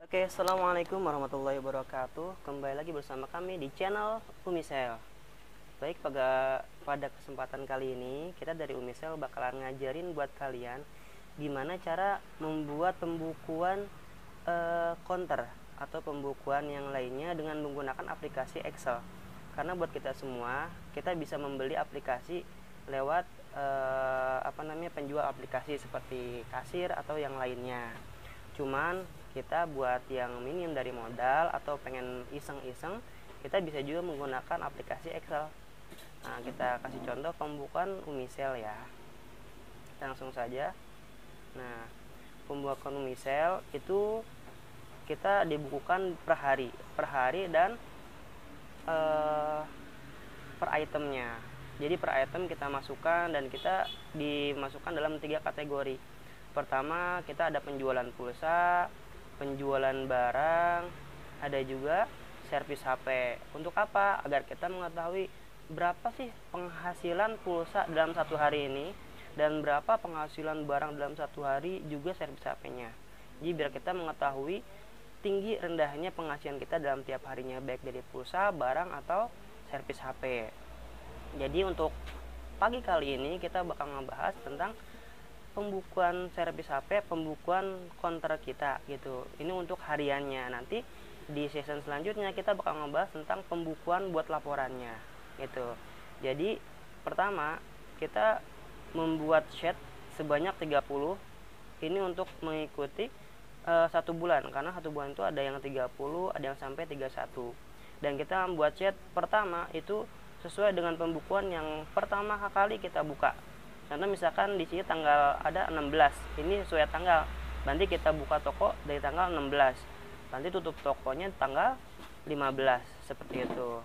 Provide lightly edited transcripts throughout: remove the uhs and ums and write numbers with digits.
Oke, assalamualaikum warahmatullahi wabarakatuh. Kembali lagi bersama kami di channel Umisel. Baik, pada kesempatan kali ini kita dari Umisel bakalan ngajarin buat kalian gimana cara membuat pembukuan counter atau pembukuan yang lainnya dengan menggunakan aplikasi Excel. Karena buat kita semua, kita bisa membeli aplikasi lewat penjual aplikasi seperti kasir atau yang lainnya. Cuman kita buat yang minim dari modal atau pengen iseng-iseng, kita bisa juga menggunakan aplikasi Excel. Nah, kita kasih contoh pembukuan Umisel ya. Kita langsung saja. Nah, pembukuan Umisel itu kita dibukukan per hari dan per itemnya. Jadi per item kita masukkan dan kita dimasukkan dalam 3 kategori. Pertama, kita ada penjualan pulsa, penjualan barang, ada juga servis HP. Untuk apa? Agar kita mengetahui berapa sih penghasilan pulsa dalam satu hari ini dan berapa penghasilan barang dalam satu hari juga servis HP-nya. Jadi biar kita mengetahui tinggi rendahnya penghasilan kita dalam tiap harinya, baik dari pulsa, barang, atau servis HP. Jadi untuk pagi kali ini kita bakal ngebahas tentang pembukuan servis HP, pembukuan counter kita gitu. Ini untuk hariannya. Nanti di season selanjutnya kita bakal ngebahas tentang pembukuan buat laporannya gitu. Jadi pertama kita membuat sheet sebanyak 30. Ini untuk mengikuti 1 bulan, karena 1 bulan itu ada yang 30, ada yang sampai 31. Dan kita membuat sheet pertama itu sesuai dengan pembukuan yang pertama kali kita buka. Contoh misalkan di sini tanggal ada 16, ini sesuai tanggal. Nanti kita buka toko dari tanggal 16. Nanti tutup tokonya tanggal 15, seperti itu.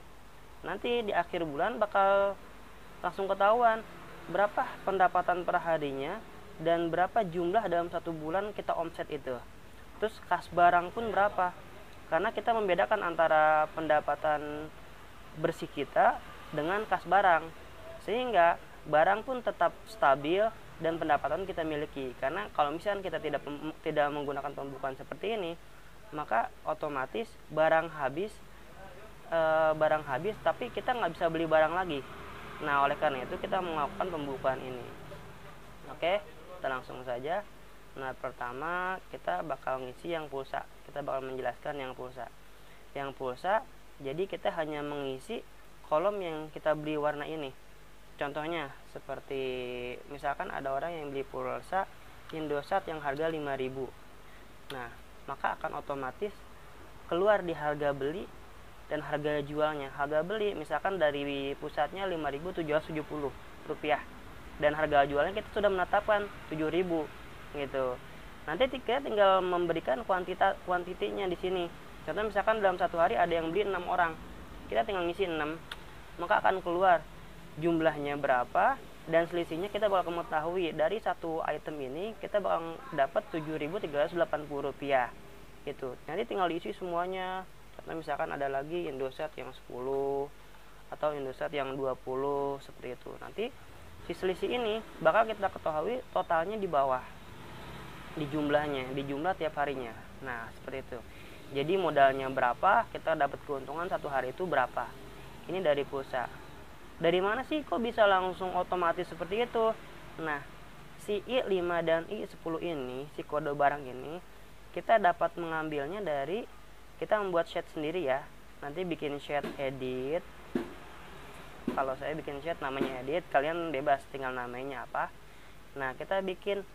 Nanti di akhir bulan bakal langsung ketahuan berapa pendapatan per harinya dan berapa jumlah dalam 1 bulan kita omset itu. Terus kas barang pun berapa. Karena kita membedakan antara pendapatan bersih kita dengan kas barang, sehingga barang pun tetap stabil dan pendapatan kita miliki. Karena kalau misalnya kita tidak menggunakan pembukuan seperti ini, maka otomatis barang habis tapi kita nggak bisa beli barang lagi. Nah, oleh karena itu kita melakukan pembukuan ini. Oke, kita langsung saja. Nah, pertama kita bakal ngisi yang pulsa. Kita bakal menjelaskan yang pulsa. Yang pulsa, jadi kita hanya mengisi kolom yang kita beli warna ini. Contohnya seperti misalkan ada orang yang beli pulsa Indosat yang harga 5.000. Nah, maka akan otomatis keluar di harga beli dan harga jualnya. Harga beli misalkan dari pusatnya 5.770 rupiah dan harga jualnya kita sudah menetapkan 7.000 gitu. Nanti kita tinggal memberikan kuantitinya di sini. Contoh misalkan dalam satu hari ada yang beli 6 orang. Kita tinggal ngisi 6, maka akan keluar jumlahnya berapa dan selisihnya kita bakal mengetahui. Dari satu item ini kita bakal dapat 7.380 rupiah gitu. Nanti tinggal diisi semuanya. Contoh misalkan ada lagi Indosat yang 10 atau Indosat yang 20, seperti itu. Nanti si selisih ini bakal kita ketahui totalnya di bawah, di jumlahnya, di jumlah tiap harinya. Nah, seperti itu. Jadi modalnya berapa, kita dapat keuntungan satu hari itu berapa. Ini dari pulsa. Dari mana sih kok bisa langsung otomatis seperti itu? Nah, si I5 dan I10 ini, si kode barang ini, kita dapat mengambilnya dari, kita membuat sheet sendiri ya. Nanti bikin sheet edit. Kalau saya bikin sheet namanya edit, kalian bebas tinggal namanya apa. Nah, kita bikin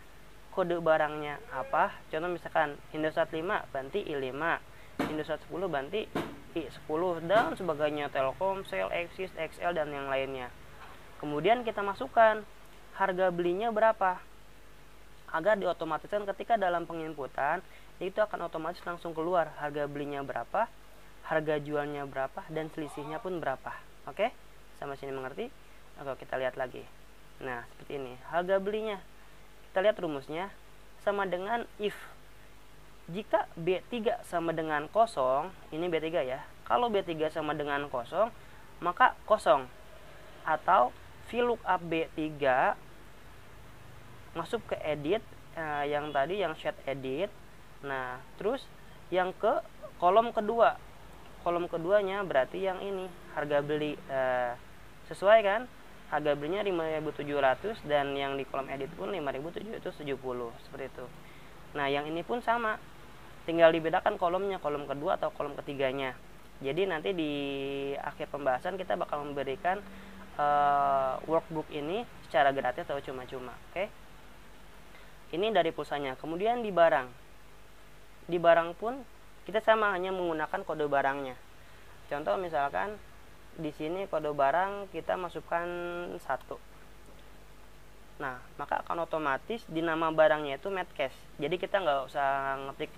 kode barangnya apa. Contoh misalkan Indosat 5 banti I5, Indosat 10 banti I10 dan sebagainya, Telkomsel, Axis, XL dan yang lainnya. Kemudian kita masukkan harga belinya berapa agar diotomatiskan ketika dalam penginputan itu akan otomatis langsung keluar harga belinya berapa, harga jualnya berapa, dan selisihnya pun berapa. Oke, sama sini mengerti? Oke, kita lihat lagi. Nah, seperti ini harga belinya. Kita lihat rumusnya sama dengan if jika B3 sama dengan kosong, ini B3 ya. Kalau B3 sama dengan kosong, maka kosong. Atau VLOOKUP B3 masuk ke edit, yang tadi yang sheet edit. Nah, terus yang ke kolom kedua. Kolom keduanya berarti yang ini harga beli, sesuai kan, harga belinya 5.700 dan yang di kolom edit pun 5.770 seperti itu. Nah yang ini pun sama, tinggal dibedakan kolomnya, kolom kedua atau kolom ketiganya. Jadi nanti di akhir pembahasan kita bakal memberikan workbook ini secara gratis atau cuma-cuma. Oke, ini dari pulsanya. Kemudian di barang pun kita sama, hanya menggunakan kode barangnya. Contoh misalkan di sini kode barang kita masukkan 1. Nah maka akan otomatis di nama barangnya itu Medcase. Jadi kita nggak usah ngetik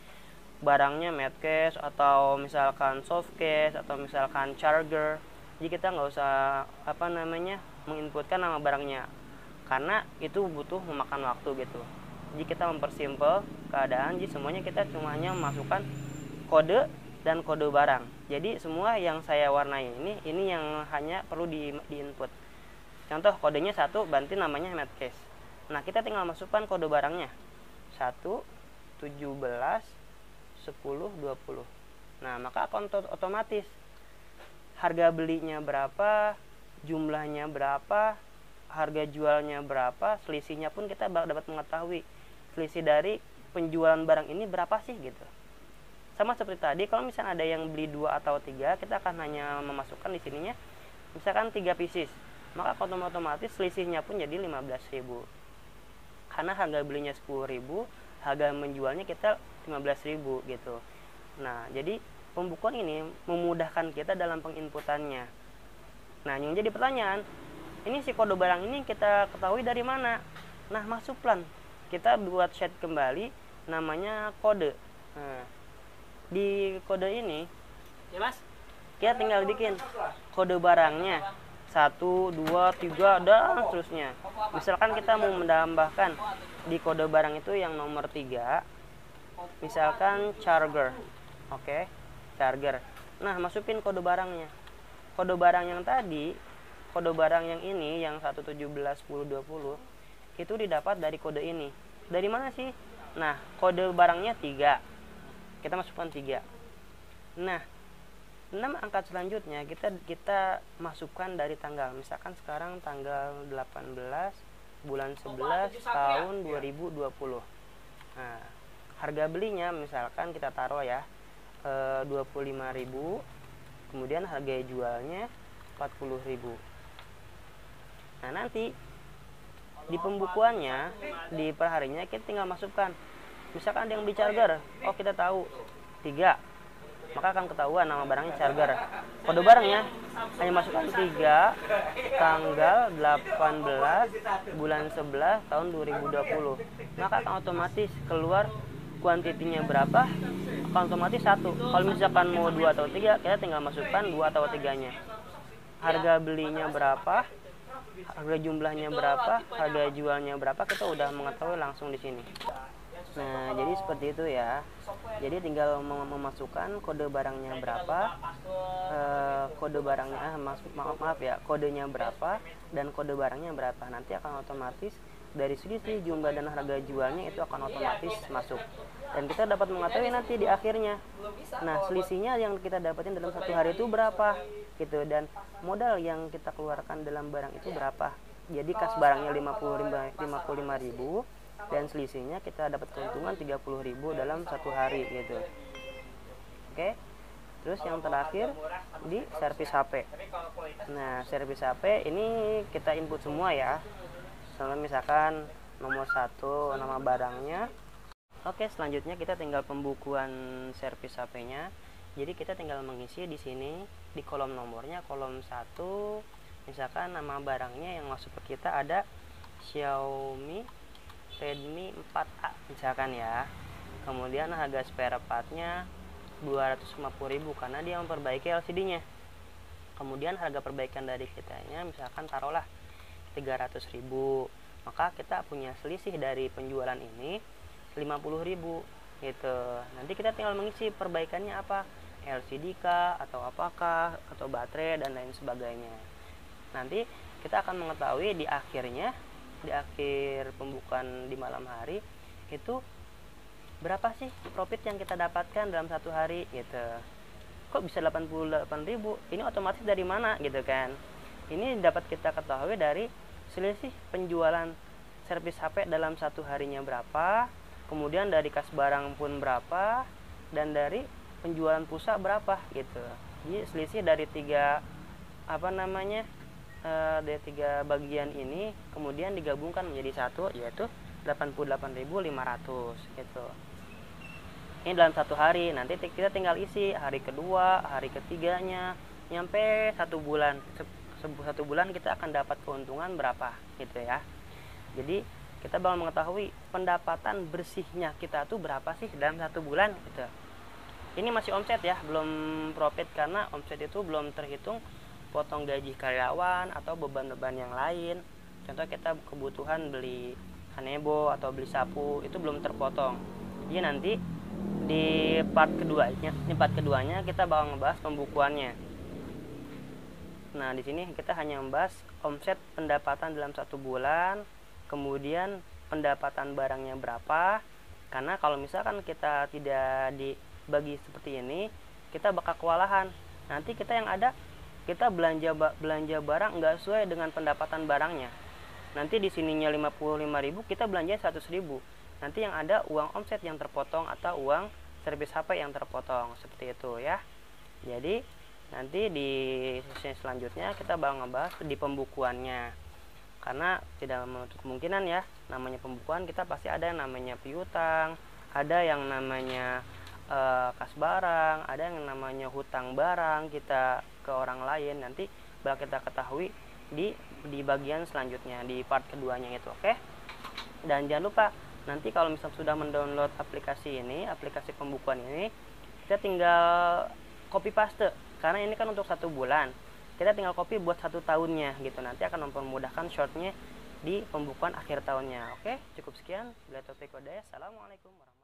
barangnya Medcase atau misalkan Softcase atau misalkan Charger. Jadi kita nggak usah menginputkan nama barangnya, karena itu butuh memakan waktu gitu. Jadi kita mempersimpel keadaan, jadi semuanya kita cuma hanya memasukkan kode dan kode barang. Jadi semua yang saya warnai ini yang hanya perlu diinput. Contoh kodenya 1, berarti namanya Medcase. Nah kita tinggal masukkan kode barangnya 1, 17, 10, 20. Nah maka akan otomatis harga belinya berapa, jumlahnya berapa, harga jualnya berapa, selisihnya pun kita dapat mengetahui selisih dari penjualan barang ini berapa sih gitu. Sama seperti tadi, kalau misalnya ada yang beli 2 atau 3, kita akan hanya memasukkan di sininya misalkan 3 pieces, maka otomatis selisihnya pun jadi 15.000. Karena harga belinya 10.000, harga menjualnya kita 15.000 gitu. Nah, jadi pembukuan ini memudahkan kita dalam penginputannya. Nah, yang jadi pertanyaan, ini si kode barang ini kita ketahui dari mana? Nah, masuk plan. Kita buat set kembali namanya kode. Nah, di kode ini ya Mas, kita tinggal bikin kode barangnya 1, 2, 3 dan seterusnya. Misalkan kita mau menambahkan di kode barang itu yang nomor 3, misalkan charger. Oke, charger. Nah masukin kode barangnya, kode barang yang tadi, kode barang yang ini yang 1, 17, 10, 20 itu didapat dari kode ini. Dari mana sih? Nah kode barangnya 3, kita masukkan 3. Nah 6 angka selanjutnya kita masukkan dari tanggal. Misalkan sekarang tanggal 18 bulan 11 tahun 2020. Nah harga belinya misalkan kita taruh ya 25.000, kemudian harga jualnya 40.000. Nah nanti di pembukuannya, di perharinya kita tinggal masukkan. Misalkan ada yang beli charger, oh kita tahu 3, maka akan ketahuan nama barangnya charger. Kode barangnya hanya masukkan 3 tanggal 18 bulan 11 tahun 2020, maka akan otomatis keluar kuantitinya berapa, akan otomatis 1. Kalau misalkan mau 2 atau 3, kita tinggal masukkan 2 atau 3-nya. Harga belinya berapa, harga jumlahnya berapa, harga jualnya berapa, kita udah mengetahui langsung di sini. Nah jadi seperti itu ya. Jadi tinggal memasukkan kode barangnya berapa, kode barangnya maaf ya, kodenya berapa dan kode barangnya berapa. Nanti akan otomatis dari selisih jumlah dan harga jualnya itu akan otomatis masuk, dan kita dapat mengetahui nanti di akhirnya. Nah selisihnya yang kita dapatin dalam 1 hari itu berapa gitu, dan modal yang kita keluarkan dalam barang itu berapa. Jadi kas barangnya 55.000 dan selisihnya kita dapat keuntungan 30.000 dalam 1 hari gitu. Oke. Terus yang terakhir di servis HP. Nah servis HP ini kita input semua ya. Misalkan nomor 1 nama barangnya. Oke, selanjutnya kita tinggal pembukuan servis HP-nya. Jadi kita tinggal mengisi di sini di kolom nomornya, kolom 1 misalkan nama barangnya yang masuk ke kita ada Xiaomi Redmi 4A misalkan ya. Kemudian harga spare partnya 250.000 karena dia memperbaiki LCD-nya. Kemudian harga perbaikan dari kitanya misalkan taruhlah 300.000, maka kita punya selisih dari penjualan ini 50.000 gitu. Nanti kita tinggal mengisi perbaikannya apa, LCD kah atau apakah, atau baterai dan lain sebagainya. Nanti kita akan mengetahui di akhirnya, di akhir pembukaan di malam hari itu berapa sih profit yang kita dapatkan dalam satu hari gitu. Kok bisa 88.000? Ini otomatis dari mana gitu kan. Ini dapat kita ketahui dari selisih penjualan servis HP dalam satu harinya berapa, kemudian dari kas barang pun berapa, dan dari penjualan pulsa berapa gitu. Jadi selisih dari tiga dari tiga bagian ini kemudian digabungkan menjadi satu, yaitu 88.500 gitu. Ini dalam satu hari. Nanti kita tinggal isi hari kedua, hari ketiganya, nyampe 1 bulan. 1 bulan kita akan dapat keuntungan berapa gitu ya. Jadi kita bakal mengetahui pendapatan bersihnya kita tuh berapa sih dalam 1 bulan gitu. Ini masih omset ya, belum profit, karena omset itu belum terhitung potong gaji karyawan atau beban-beban yang lain. Contoh kita kebutuhan beli kanebo atau beli sapu, itu belum terpotong. Jadi nanti di part keduanya kita bakal ngebahas pembukuannya. Nah, di sini kita hanya membahas omset pendapatan dalam 1 bulan, kemudian pendapatan barangnya berapa. Karena kalau misalkan kita tidak dibagi seperti ini, kita bakal kewalahan. Nanti kita yang ada, kita belanja barang nggak sesuai dengan pendapatan barangnya. Nanti di sininya 55.000, kita belanja 100.000. Nanti yang ada uang omset yang terpotong atau uang servis HP yang terpotong, seperti itu ya. Jadi nanti di sesi selanjutnya kita bakal ngebahas di pembukuannya, karena tidak menutup kemungkinan ya, namanya pembukuan kita pasti ada yang namanya piutang, ada yang namanya kas barang, ada yang namanya hutang barang kita ke orang lain. Nanti bakal kita ketahui di bagian selanjutnya, di part keduanya itu. Oke. Dan jangan lupa, nanti kalau misal sudah mendownload aplikasi ini, aplikasi pembukuan ini, kita tinggal copy paste, karena ini kan untuk 1 bulan, kita tinggal copy buat 1 tahunnya gitu. Nanti akan mempermudahkan shortnya di pembukuan akhir tahunnya. Oke, cukup sekian. Bila taufiq wa hidayah. Assalamualaikum warahmatullahi wabarakatuh.